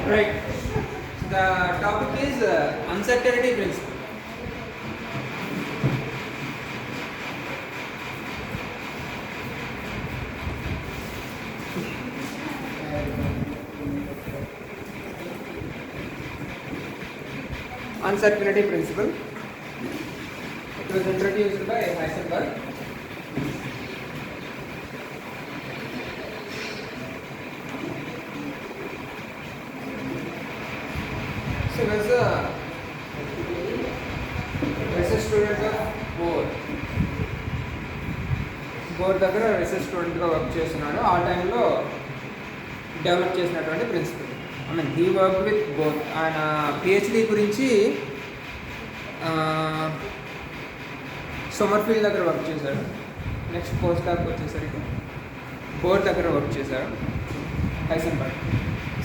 Right. The topic is uncertainty principle. Uncertainty principle. It was introduced by Heisenberg. So he was a research student of Bohr. Bohr దగ్గర research స్టూడెంట్గా work చేస్తున్నాడు. ఆ టైంలో develop చేసినటువంటి principle. I mean he work with Bohr. ఆయన PhD గురించి Sommerfeld దగ్గర work చేశాడు. నెక్స్ట్ పోస్ట్ డాక్ వచ్చేసరికి బోర్ దగ్గర వర్క్ చేశాడు హైసెన్బర్గ్.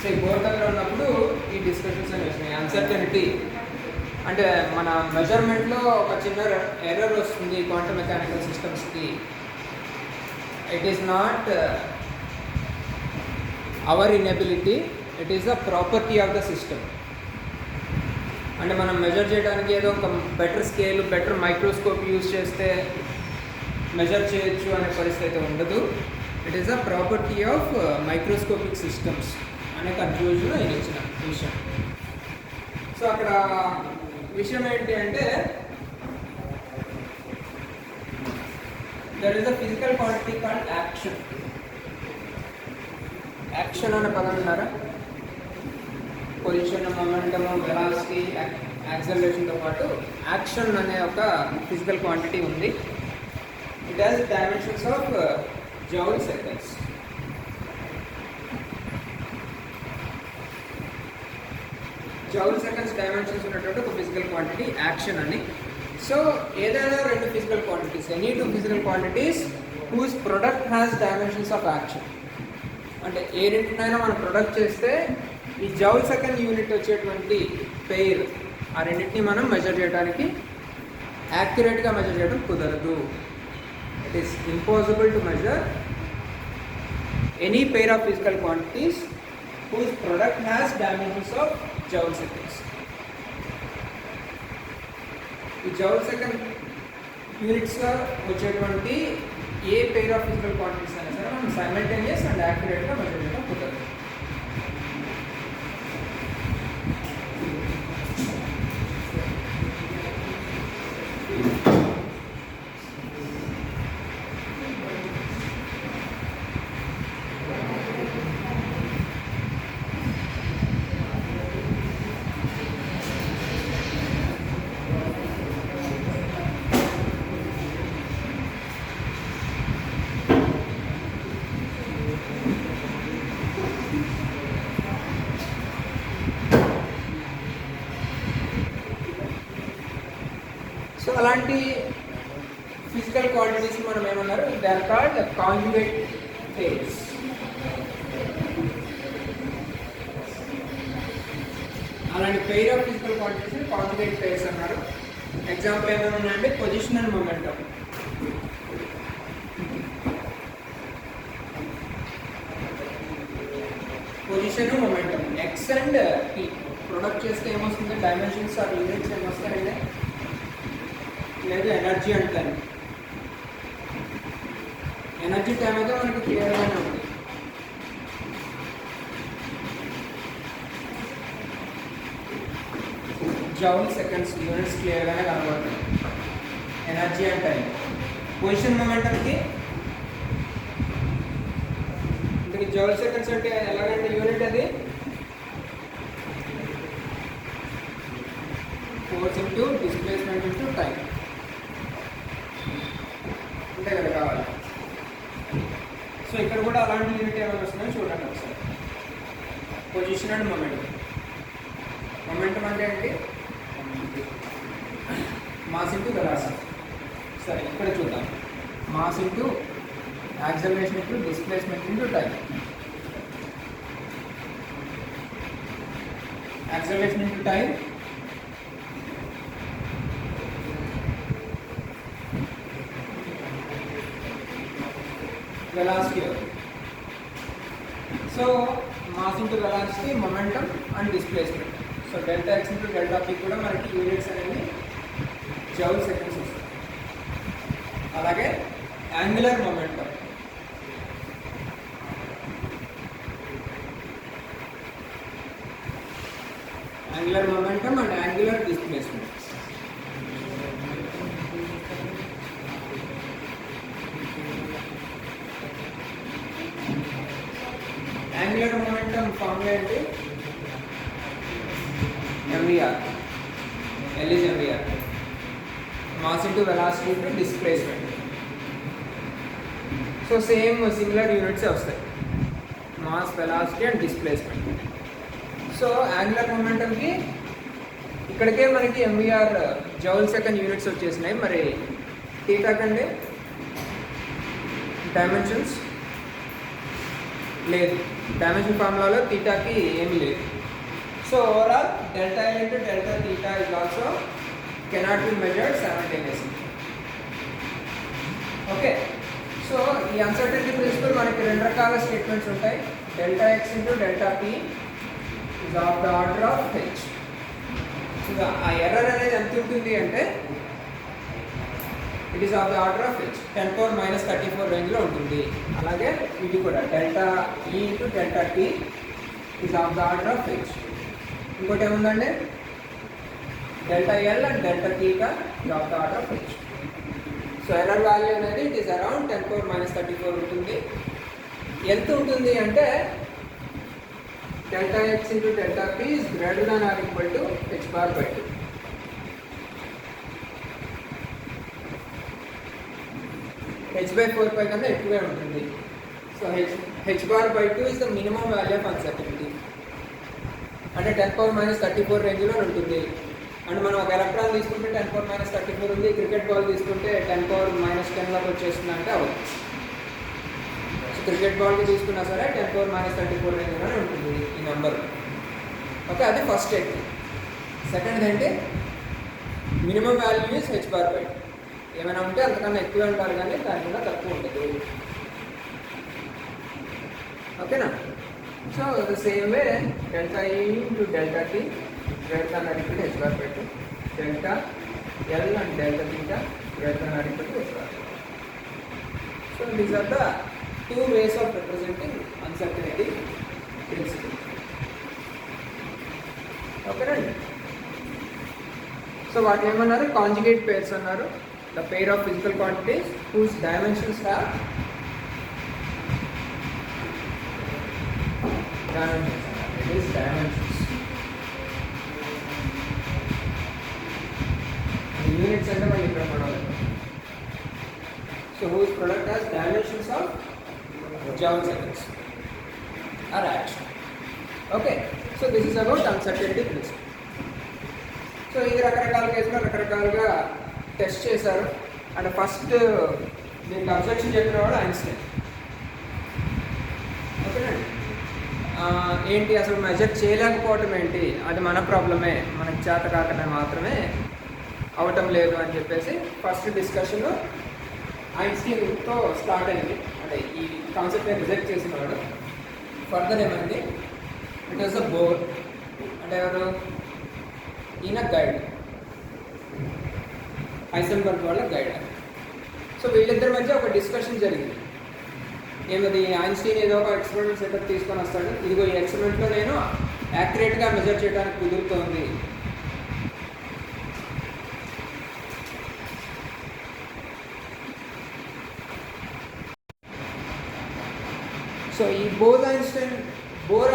సో ఈ బోర్ దగ్గర ఉన్నప్పుడు ఈ డిస్కషన్స్ అని వచ్చినాయి. అన్సర్టనిటీ అంటే మన మెజర్మెంట్లో ఒక చిన్న ఎర్రర్ వస్తుంది క్వాంటమ్ మెకానికల్ సిస్టమ్స్కి. It is not our inability, it is a property of the system. అంటే మనం మెజర్ చేయడానికి ఏదో ఒక better scale, better microscope use చేస్తే మెజర్ చేయొచ్చు అనే పరిస్థితి ఉండదు. It is a property of microscopic systems అనే కన్క్లూజన్ ఆయన ఇచ్చిన విషయం. సో అక్కడ విషయం ఏంటి అంటే there is a physical quantity called action. Action అనే పదం విన్నారా? పొజిషన్, మొమెంటమ్, వెలాసిటీ, యాక్సలరేషన్తో పాటు యాక్షన్ అనే ఒక ఫిజికల్ క్వాంటిటీ ఉంది. It has dimensions of joule seconds. Joule seconds dimensions ఉన్నటువంటి ఒక ఫిజికల్ క్వాంటిటీ యాక్షన్ అని. సో ఏదైనా రెండు physical quantities, any two physical quantities whose product has dimensions of action. అంటే ఏ రెండింటినైనా మనం ప్రొడక్ట్ చేస్తే ఈ జౌల్ సెకండ్ యూనిట్ వచ్చేటువంటి పెయిర్, ఆ రెండింటిని మనం మెజర్ చేయడానికి యాక్యురేట్గా మెజర్ చేయడం కుదరదు. It is impossible to measure any pair of physical quantities whose product has dimensions of joule seconds. ఈ జౌల్ సెకండ్ యూనిట్స్గా వచ్చేటువంటి a pair of physical quantities అయినా సరే మనం సైమల్టేనియస్ అండ్ యాక్యురేట్గా మెజర్ చేయడం కుదరదు. సో అలాంటి ఫిజికల్ క్వాంటిటీస్ మనం ఏమన్నారు, they are called conjugate pairs. అలాంటి pair of physical quantities conjugate pairs అన్నారు. ఎగ్జాంపుల్ ఏమైనా ఉన్నాయంటే position and momentum. Position, momentum, x and p product చేస్తే ఏమొస్తుంది, డైమెన్షన్స్ ఆర్ యూనిట్స్ ఏమొస్తాయంటే లేదు ఎనర్జీ అంటారు. ఎనర్జీ టైం అయితే మనకి క్లియర్గానే ఉంది. జౌల్ సెకండ్స్ యూనిట్స్ క్లియర్గానే కనబడుతుంది. Energy and time. పొజిషన్ మొమెంటమ్కి ఇంతకీ జౌల్ సెకండ్స్ అంటే ఎలాగంటే యూనిట్ అది force into displacement into time అంతే కదా కావాలి. సో ఇక్కడ కూడా అలాంటి యూనిట్ ఏమైనా వస్తుందని చూడండి ఒకసారి. Position and momentum. మొమెంటం అంటే ఏంటి? Mass into velocity. సరే ఇక్కడ చూద్దాం. Mass into acceleration into displacement into time. Acceleration into time, velocity. So mass into into velocity, momentum and displacement. So delta x into delta p కూడా మనకి units అనేవి joule seconds వస్తాయి. అలాగే angular momentum, angular momentum and angular displacement. Angular momentum formula ఏంటి? MVR. L is MVR. Mass into velocity into displacement. So similar units వస్తాయి. Mass, velocity and displacement. So angular మొమెంటంకి ఇక్కడికే మనకి MVR joule second units వచ్చేసినాయి. మరి theta కండి dimensions లేదు, dimension ఫార్ములాలో థీటాకి ఏమీ లేదు. So overall delta L into delta theta is also cannot be measured simultaneously. Okay, so ఈ అన్సర్టెనిటీ ప్రిన్సిపల్ మనకి రెండు రకాల స్టేట్మెంట్స్ ఉంటాయి. Delta X into delta P is of the order of h. So ఆ error అనేది ఎంత ఉంటుంది అంటే it is of the order of h, 10⁻34 రేంజ్లో ఉంటుంది. అలాగే ఇది కూడా delta E into delta T is of the order of h. ఇంకోటి ఏముందండి, డెల్టా ఎల్ అండ్ డెల్టా టీగా is of the order of h. So error value అనేది it is around 10⁻34 ఉంటుంది. ఎంత ఉంటుంది అంటే delta x into delta p is greater than or equal to h bar by 2. h by 4 pi కన్నా ఎక్కువే ఉంటుంది. So h bar by 2 is the minimum value of uncertainty. అంటే 10⁻34 రేంజ్లో ఉంటుంది. అంటే మనం ఒక ఎలక్ట్రాన్ తీసుకుంటే 10⁻34 ఉంది, క్రికెట్ బాల్ తీసుకుంటే 10⁻10 వచ్చేస్తుంది అంటే అవ్వదు. క్రికెట్ బాల్కి తీసుకున్నా సరే 10⁻34 రేంజ్లోనే ఉంటుంది ఈ నెంబర్. ఓకే, అది ఫస్ట్ స్టేట్మెంట్. సెకండ్ ఏంటి, minimum value is h bar by 2. ఏమైనా ఉంటే అంతకన్నా ఎక్కువ ఉంటారు కానీ దానికన్నా తక్కువ ఉంటుంది. ఓకేనా? So the same way delta E into delta T greater than or equal to h bar by 2. Delta L and delta theta greater than or equal to h bar by 2. So these are the two ways of representing uncertainty principle. Okay, right? So what ఏమన్నారు, conjugate pairs అన్నారు. The pair of physical quantities whose dimensions have dimensions. It is dimensions. Units అంటే మనం ఇక్కడ పడాలి. So whose product has dimensions of joule seconds or action. Okay, so this is about uncertainty principle. So ఇది రకరకాల కేసులో రకరకాలుగా test చేశారు. And first దీనికి అబ్జెక్షన్ చెప్పిన వాడు ఐన్స్టైన్. ఓకేనండి, ఏంటి అసలు మెజర్ చేయలేకపోవటం ఏంటి, అది మన ప్రాబ్లమే, మనకి చేత కాకనే మాత్రమే అవటం లేదు అని చెప్పేసి ఫస్ట్ డిస్కషన్ ఐన్స్టీన్తో స్టార్ట్ అయింది. అంటే ఈ కాన్సెప్ట్ని రిజెక్ట్ చేసిన వాడు. ఫర్దర్ ఏమైంది, ఇట్ వాజ్ ద బోర్. అంటే ఎవరు, ఈయన గైడ్, హైసెన్బర్గ్ వాళ్ళ గైడ్. సో వీళ్ళిద్దరి మధ్య ఒక డిస్కషన్ జరిగింది. ఏమది, ఐన్స్టీన్ ఏదో ఒక ఎక్స్పెరిమెంట్ సెటప్ తీసుకొని వస్తాడు, ఇదిగో ఈ ఎక్స్పెరిమెంట్లో నేను యాక్యురేట్గా మెజర్ చేయడానికి కుదురుతోంది. సో ఈ బోర్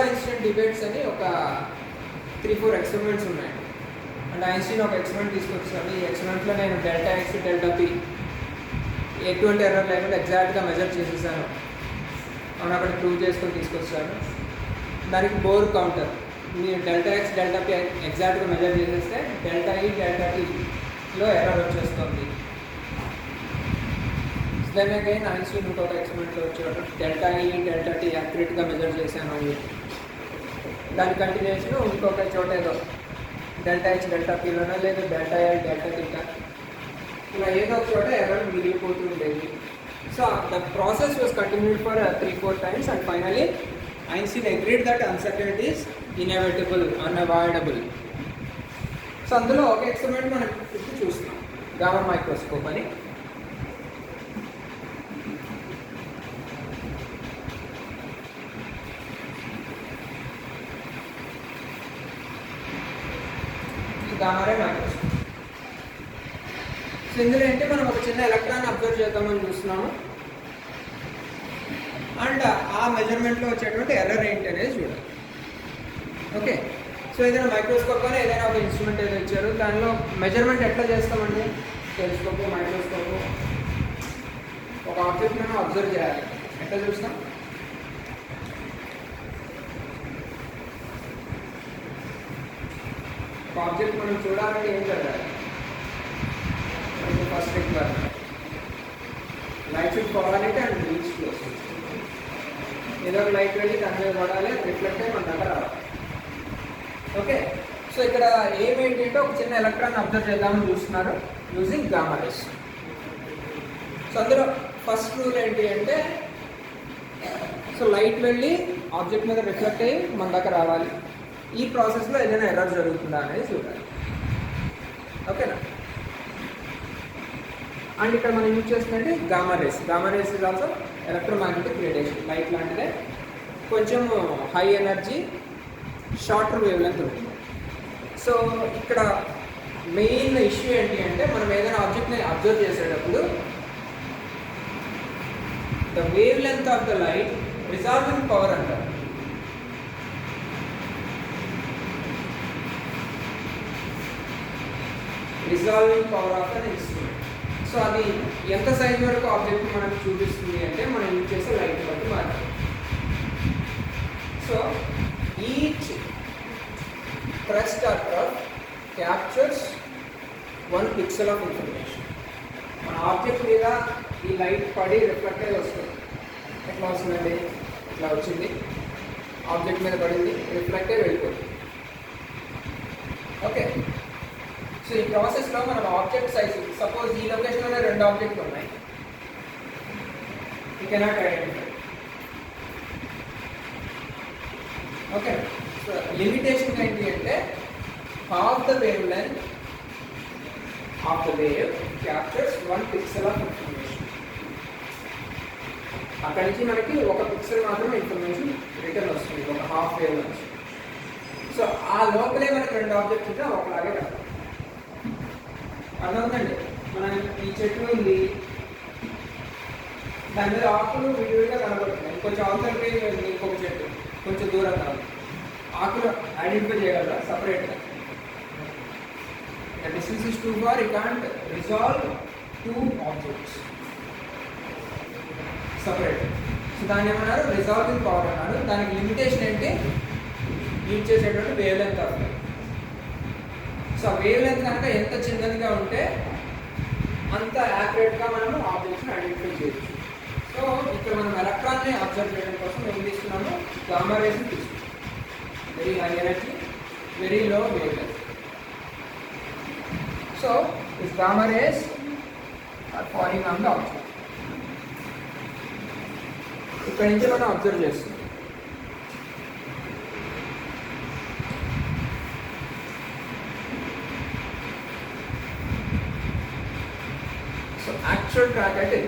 ఐన్స్టైన్ డిబేట్స్ అని ఒక 3-4 ఎక్స్పెరిమెంట్స్ ఉన్నాయి. అంటే ఐన్స్టీన్ ఒక ఎక్స్పెరిమెంట్ తీసుకొచ్చాడు. ఈ ఎక్స్పెరిమెంట్లో నేను డెల్టా ఎక్స్ డెల్టా పి ఎటువంటి ఎర్రర్ లేకుండా ఎగ్జాక్ట్గా మెజర్ చేసేసాను అని అక్కడ ప్రూవ్ చేసుకొని తీసుకొచ్చాను. దానికి బోర్ కౌంటర్, మీరు డెల్టా ఎక్స్ డెల్టా పి ఎగ్జాక్ట్గా మెజర్ చేసేస్తే డెల్టా ఈ డెల్టా టీలో ఎర్రర్ వచ్చేస్తుంది. దెన్ అగైన్ ఐన్స్టీన్ ఇంకొక ఎక్స్పెరిమెంట్లో వచ్చాడు, డెల్టా ఈ డెల్టా టీ యాక్యురేట్గా మెజర్ చేశాను అని. దాని కంటిన్యూషన్ ఇంకొక చోట ఏదో డెల్టా హెచ్ డెల్టా పీలోనో లేదు డెల్టా ఎల్ డెల్టా టీటా ఇలా ఏదో ఒక చోట ఎర్రర్ మిగిలిపోతూ ఉండేది. So the process was continued for 3-4 times and finally Einstein agreed that uncertainty is inevitable, unavoidable. So అందులో ఒక ఎక్స్పెరిమెంట్ మనం ఇప్పుడు చూస్తున్నాం, గామా మైక్రోస్కోప్ అని. గామా రే మైక్రోస్కోప్. సో ఇందులో ఏంటి, మనం ఒక చిన్న ఎలక్ట్రాన్ అబ్జర్వ్ చేద్దామని చూస్తున్నాము, అండ్ ఆ మెజర్మెంట్లో వచ్చేటువంటి ఎర్రర్ ఏంటి అనేది చూడాలి. ఓకే, సో ఏదైనా మైక్రోస్కోప్ కానీ ఏదైనా ఒక ఇన్స్ట్రుమెంట్ ఏదో ఇచ్చారు, దానిలో మెజర్మెంట్ ఎట్లా చేస్తామండి? టెలిస్కోప్, మైక్రోస్కోప్, ఒక ఆబ్జెక్ట్ మనం అబ్జర్వ్ చేయాలి. ఎట్లా చూస్తాం? ఒక ఆబ్జెక్ట్ మనం చూడాలంటే ఏం జరగాలి? First requirement light should fall it and reach close. ఏదో ఒక లైట్ వెళ్ళి దాని మీద పడాలి, రిఫ్లెక్ట్ అయ్యి మన దగ్గర రావాలి. ఓకే, సో ఇక్కడ ఏమేంటంటే ఒక చిన్న ఎలక్ట్రాన్ అబ్జర్వ్ చేద్దామని చూస్తున్నారు యూజింగ్ గామా రేస్. సో అందులో ఫస్ట్ రూల్ ఏంటి అంటే, సో లైట్ వెళ్ళి ఆబ్జెక్ట్ మీద రిఫ్లెక్ట్ అయ్యి మన దగ్గర రావాలి. ఈ ప్రాసెస్లో ఏదైనా ఎర్రర్ జరుగుతుందా అనేది చూడాలి. ఓకేనా? అండ్ ఇక్కడ మనం యూజ్ చేస్తుందంటే gamma rays. Gamma rays is also electromagnetic radiation, light లాంటిదే, కొంచెం high energy, shorter wavelength ఉంటుంది. సో ఇక్కడ మెయిన్ ఇష్యూ ఏంటి అంటే, మనం ఏదైనా ఆబ్జెక్ట్ని అబ్జర్వ్ చేసేటప్పుడు the wavelength of the light resolving power అంటారు. Resolving power of an instrument. So అది ఎంత సైజ్ వరకు ఆబ్జెక్ట్ మనకు చూపిస్తుంది అంటే మనం యూజ్ చేసే లైట్ బట్టి మారుతుంది. So each crest or curve captures 1 pixel of information. మన ఆబ్జెక్ట్ మీద ఈ లైట్ పడి రిఫ్లెక్ట్ అయ్యి వస్తుంది. ఎట్లా వస్తుందండి? ఇట్లా వచ్చింది, ఆబ్జెక్ట్ మీద పడింది, రిఫ్లెక్ట్ అయ్యి వెళ్ళిపోతుంది. ఓకే, సో ఈ ప్రాసెస్లో మనం ఆబ్జెక్ట్ సైజ్, సపోజ్ ఈ లొకేషన్లోనే 2 ఆబ్జెక్ట్లు ఉన్నాయి, you cannot identify. Okay, so limitation ఏంటి అంటే, half the wavelength of the wave captures 1 pixel of information. అక్కడి నుంచి మనకి 1 పిక్సెల్ మాత్రమే ఇన్ఫర్మేషన్ రిటర్న్ వస్తుంది, ఒక హాఫ్ వేవ్ నుంచి. సో ఆ లోపలే మనకి 2 ఆబ్జెక్ట్స్ ఉంటే ఒకలాగే రావాలి. అర్థమవుతుందండి? మనం ఈ చెట్టు ఉంది, దాని మీద ఆకులు విడివిడిగా కనబడుతున్నాయి, కొంచెం అవతలకి ఇంకొక చెట్టు కొంచెం దూరంగా ఆకులు ఐడెంటిఫై చేయగలరా సపరేట్గా? The distance is too far, you can't resolve 2 objects separate. So దాన్ని ఏమన్నారు? రిజాల్వింగ్ పవర్ అన్నారు. దానికి లిమిటేషన్ ఏంటి? యూజ్ చేసేటువంటి wave length of light. So wave length కనుక ఎంత చిన్నదిగా ఉంటే అంత యాక్యురేట్గా మనము ఆబ్జెక్ట్స్ని ఐడెంటిఫై చేయొచ్చు. సో ఇక్కడ మనం ఎలక్ట్రాన్ని అబ్జర్వ్ చేయడం కోసం ఏం తీసుకున్నాము? గామా రేస్ని తీసుకున్నాము. Very high energy, very low wave length. So these gamma rays are falling on the object. ఇక్కడ నుంచి మనం అబ్జర్వ్ చేస్తున్నాం. So actual trajectory,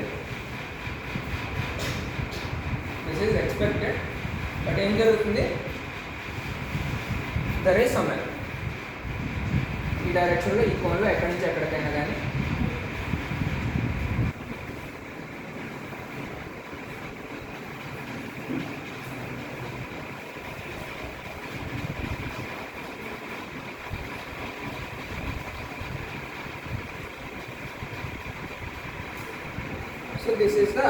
this is expected, but ఏం జరుగుతుంది? There is some error. ఈ డైరెక్షన్లో, ఈ కోణంలో ఎక్కడి నుంచి ఎక్కడికైనా కానీ so this is the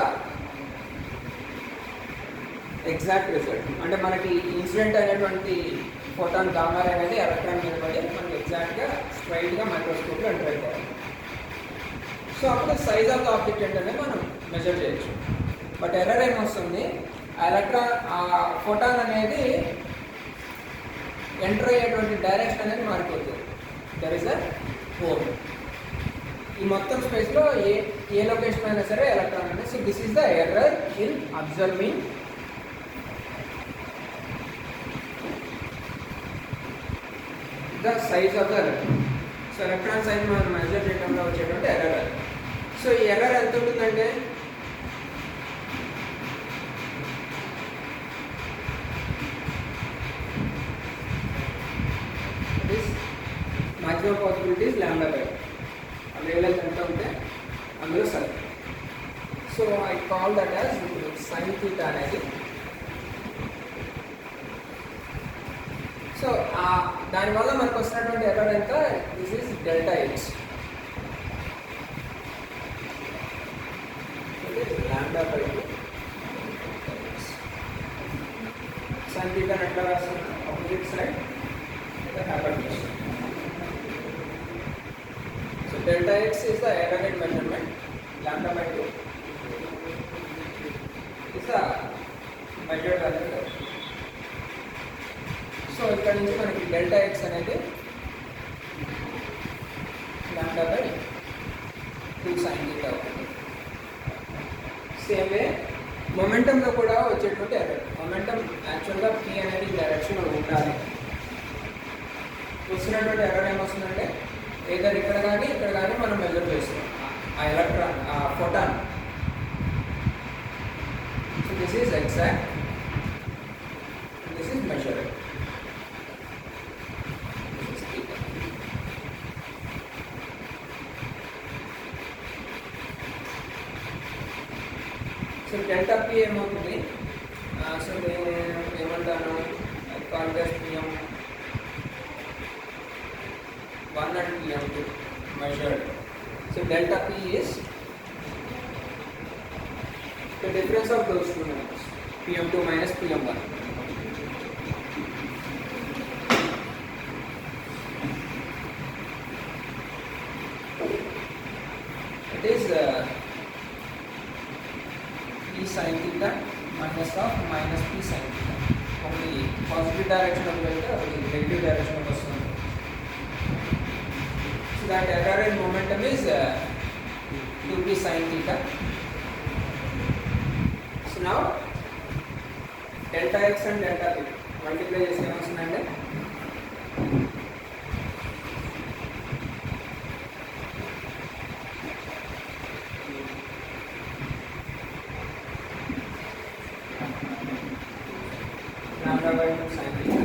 exact result. అంటే మనకి ఇన్సిడెంట్ అయినటువంటి ఫోటాన్ గామా రే అనేది ఎలక్ట్రాన్ మీద పడి మనకి ఎగ్జాక్ట్గా స్ట్రైట్గా మైక్రోస్కోప్లో ఎంటర్ అయిపోవాలి. సో అప్పుడు సైజ్ ఆఫ్ ద ఆబ్జెక్ట్ ఏంటనేది మనం మెజర్ చేయొచ్చు. బట్ ఎర్రర్ ఏమొస్తుంది? ఆ ఎలక్ట్రాన్, ఆ ఫోటాన్ అనేది ఎంటర్ అయ్యేటువంటి డైరెక్షన్ అనేది మారిపోతుంది. There is a hole. ఈ మొత్తం స్పేస్లో ఏ లొకేషన్ అయినా సరే ఎలక్ట్రాన్ అనేది. So this is the error in observing the size of the error. So electron size మనం మెజర్ చేయడంలో వచ్చేటువంటి ఎర్రర్. సో ఈ ఎర్రర్ ఎంత ఉంటుందంటే maximum possibility is lambda by wavelength ఎంత ఉంటే అందులో సరి. So I call that as sine theta అనేది. సో దానివల్ల మనకు వస్తున్నటువంటి ఎర్రర్ ఎంత, this is delta H. Lambda by sine theta ఎట్లా రాస్తున్నాం, opposite side hypotenuse. So delta x is the error rate measurement, lambda by 2 is the measured value. So ఇక్కడ నుంచి మనకి డెల్టా ఎక్స్ అనేది లాంబ్డా బై 2 సైన్ థీటా అవుతుంది. Same way మొమెంటంలో కూడా వచ్చేటువంటి error. Momentum యాక్చువల్గా p అనేది డైరెక్షన్లో ఉండాలి. వచ్చినటువంటి ఎర్రర్ ఏమొస్తుందంటే ఏదర్ ఇక్కడ కానీ ఇక్కడ కానీ మనం మెజర్ చేస్తాం ఆ ఎలక్ట్రాన్, ఆ photon. So this is exact, this is measured. So delta P ఏమవుతుంది, సో నేను ఏమంటాను, Congress PM 1 and PM2 measured. So delta P is the difference of those two numbers, PM2 minus PM1. It is P sin theta minus of minus P sin theta. Only positive direction of delta, negative direction of the sun. That error in momentum is 2p sin theta. So now delta x and delta p multiply చేస్తే ఏమొస్తుందంటే lambda by 2 sin theta.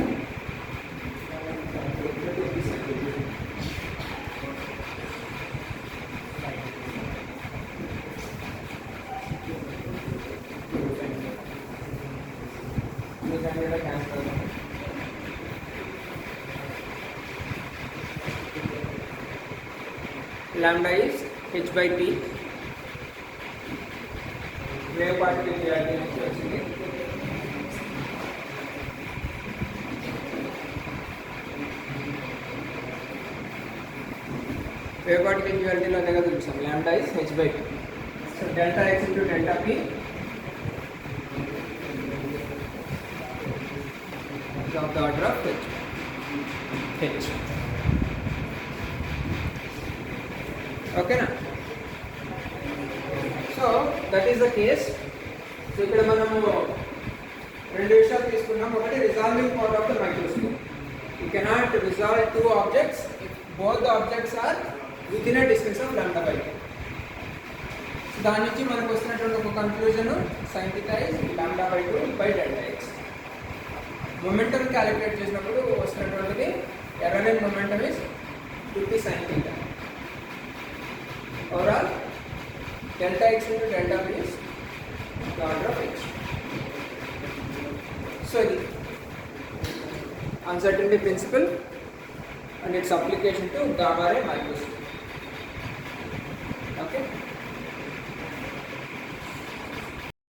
Lambda is h by p. Wave particle duality నుంచి వచ్చింది. Wave particle duality లో దగ్గర చూసాం lambda is h by p. So delta x into delta p is of the order of h. Okay na? So that is the case. So ఇక్కడ మనము రెండు విషయాలు తీసుకున్నాం. ఒకటి resolving power of the microscope. You cannot resolve two objects if both the objects are within a distance of lambda by 2. So దాని నుంచి మనకు వస్తున్నటువంటి ఒక conclusion sin theta is lambda by 2 by delta x. Momentum calculate చేసినప్పుడు వస్తున్నటువంటిది error in momentum is 2p sin theta. Overall, delta x into delta p is the order of h. So the uncertainty principle and its application to gamma ray microscope. Okay.